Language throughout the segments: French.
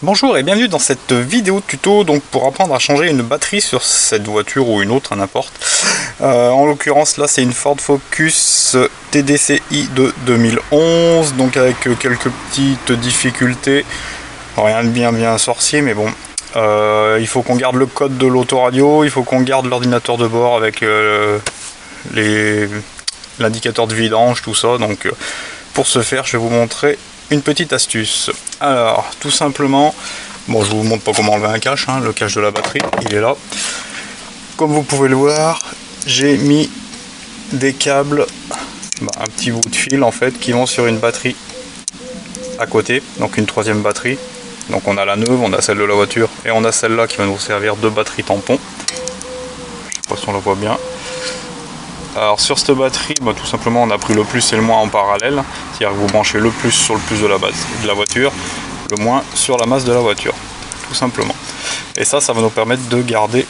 Bonjour et bienvenue dans cette vidéo tuto donc pour apprendre à changer une batterie sur cette voiture ou une autre, n'importe. En l'occurrence là c'est une Ford Focus TDCi de 2011, donc avec quelques petites difficultés, rien de bien sorcier, mais bon. Il faut qu'on garde le code de l'autoradio, il faut qu'on garde l'ordinateur de bord avec l'indicateur de vidange, tout ça. Donc pour ce faire je vais vous montrer une petite astuce. Alors tout simplement, bon je vous montre pas comment enlever un cache, le cache de la batterie il est là. Comme vous pouvez le voir, j'ai mis des câbles, un petit bout de fil en fait, qui vont sur une batterie à côté, donc une troisième batterie. Donc on a la neuve, on a celle de la voiture et on a celle-là qui va nous servir de batterie tampon. Je sais pas si on la voit bien. Alors sur cette batterie, tout simplement on a pris le plus et le moins en parallèle, c'est-à-dire que vous branchez le plus sur le plus de la voiture, le moins sur la masse de la voiture, tout simplement. Et ça va nous permettre de garder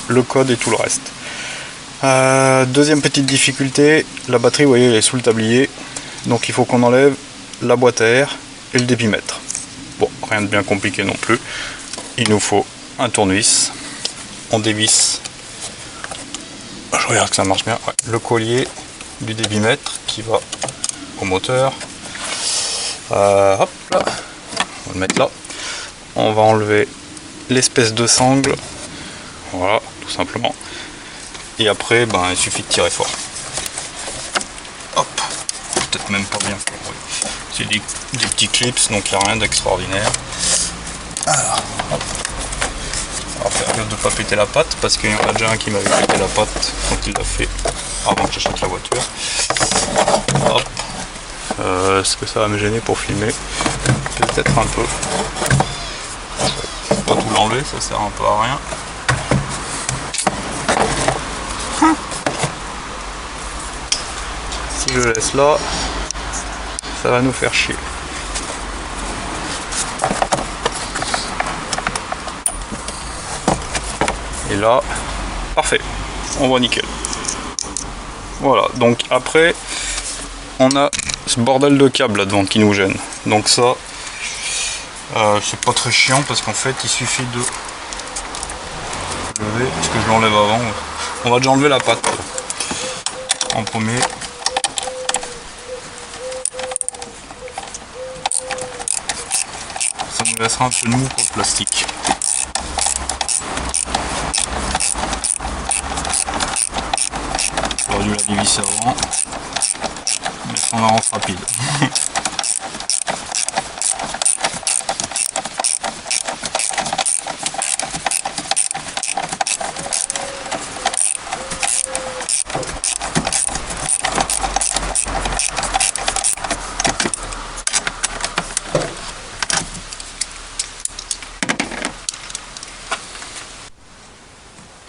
le code et tout le reste. Deuxième petite difficulté, la batterie, vous voyez, elle est sous le tablier, donc il faut qu'on enlève la boîte à air et le débitmètre. Bon, rien de bien compliqué non plus, il nous faut un tournevis, on dévisse. Je regarde que ça marche bien. Ouais. Le collier du débitmètre qui va au moteur. Hop là. On va le mettre là. On va enlever l'espèce de sangle. Voilà, tout simplement. Et après, il suffit de tirer fort. Hop. Peut-être même pas bien fort. Oui. C'est des petits clips, donc il n'y a rien d'extraordinaire. Alors, hop. Alors faire gaffe de ne pas péter la patte, parce qu'il y en a déjà un qui m'avait pété la patte quand il l'a fait avant que j'achète la voiture. Hop. Est-ce que ça va me gêner pour filmer? Peut-être un peu. Faut pas tout l'enlever, ça sert un peu à rien. Si je laisse là, ça va nous faire chier. Et là, parfait, on voit nickel. Voilà, donc après, on a ce bordel de câbles là devant qui nous gêne. Donc ça, c'est pas très chiant parce qu'en fait, il suffit de lever. Est-ce que je l'enlève avant? On va déjà enlever la patte en premier. Ça nous laissera un peu de mou pour le plastique. J'aurais dû la dévisser avant, mais on avance rapide.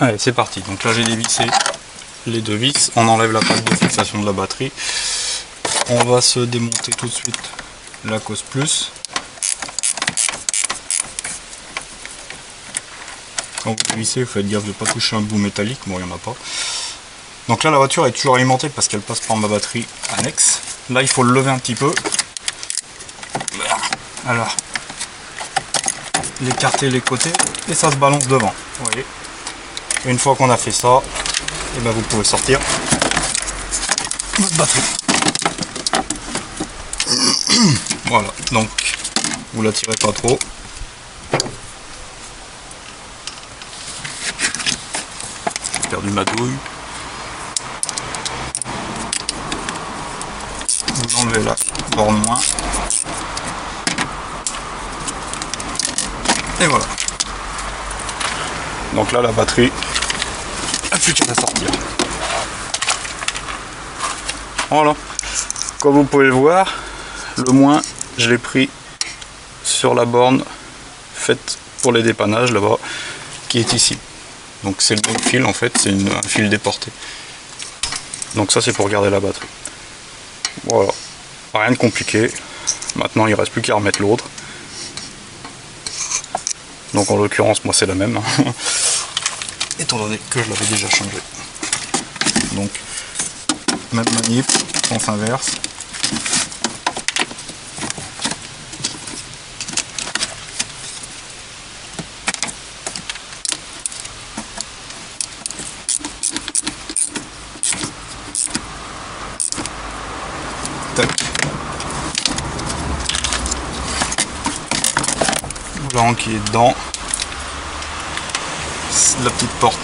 Allez, c'est parti. Donc là j'ai dévissé les deux vis, on enlève la plaque de fixation de la batterie, on va se démonter tout de suite la cause plus. Quand vous dévissez, vous faites gaffe de ne pas toucher un bout métallique, bon il n'y en a pas. Donc là la voiture est toujours alimentée parce qu'elle passe par ma batterie annexe. Là il faut le lever un petit peu. Alors, l'écarter les côtés et ça se balance devant, vous voyez. Et une fois qu'on a fait ça, et vous pouvez sortir votre batterie. Voilà, donc vous la tirez pas trop. J'ai perdu ma douille. Vous enlevez la borne moins. Et voilà. Donc là la batterie, il n'y a plus qu'à la sortir. Voilà. Comme vous pouvez le voir, le moins je l'ai pris sur la borne faite pour les dépannages là-bas, qui est ici. Donc c'est le bon fil en fait, c'est un fil déporté. Donc ça c'est pour garder la batterie. Voilà. Rien de compliqué. Maintenant il ne reste plus qu'à remettre l'autre. Donc en l'occurrence moi c'est la même. Étant donné que je l'avais déjà changé. Donc même manip, sens inverse. Voilà, enquiller dedans. La petite porte.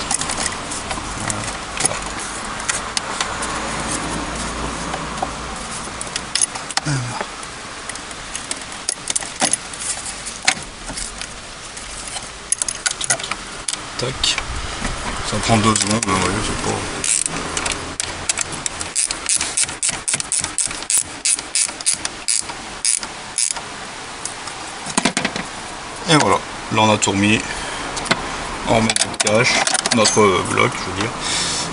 Tac. Ça prend 2 secondes, mais ouais, c'est pas... Et voilà, là on a tout remis. On remet notre cache, notre bloc, je veux dire.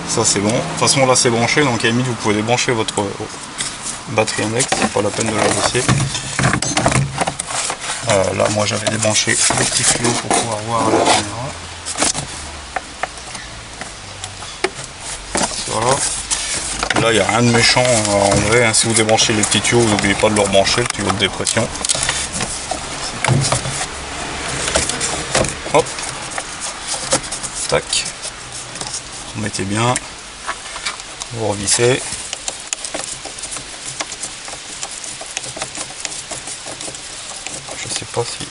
Ça c'est bon. De toute façon là c'est branché, donc à la limite vous pouvez débrancher votre batterie index, c'est pas la peine de la laisser. Là moi j'avais débranché les petits tuyaux pour pouvoir voir la caméra. Voilà. Là il n'y a rien de méchant en vrai, hein. Si vous débranchez les petits tuyaux, vous n'oubliez pas de le rebrancher, le tuyau de dépression. Hop, tac, vous mettez bien, vous revissez. Je sais pas si...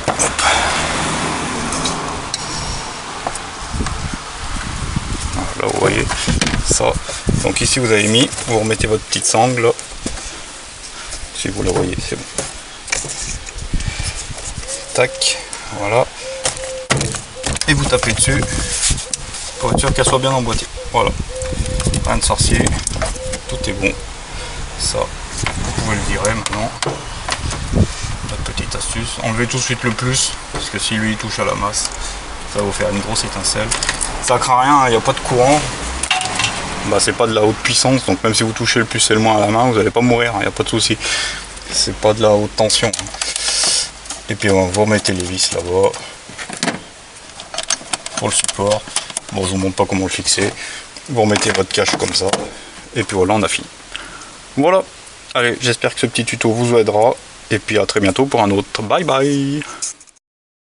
Hop. Là vous voyez ça. Donc ici vous avez mis, vous remettez votre petite sangle. Si vous la voyez, c'est bon. Tac, voilà. Et vous tapez dessus pour être sûr qu'elle soit bien emboîtée. Voilà. Rien de sorcier. Tout est bon. Ça, vous pouvez le virer maintenant. Notre petite astuce. Enlevez tout de suite le plus, parce que si lui il touche à la masse, ça va vous faire une grosse étincelle. Ça craint rien, il n'y a pas de courant. Bah, c'est pas de la haute puissance, donc même si vous touchez le plus et le moins à la main, vous n'allez pas mourir, il n'y a pas de souci. C'est pas de la haute tension. Et puis vous remettez les vis là-bas pour le support. Bon, je vous montre pas comment le fixer. Vous remettez votre cache comme ça. Et puis voilà, on a fini. Voilà. Allez, j'espère que ce petit tuto vous aidera. Et puis à très bientôt pour un autre. Bye bye.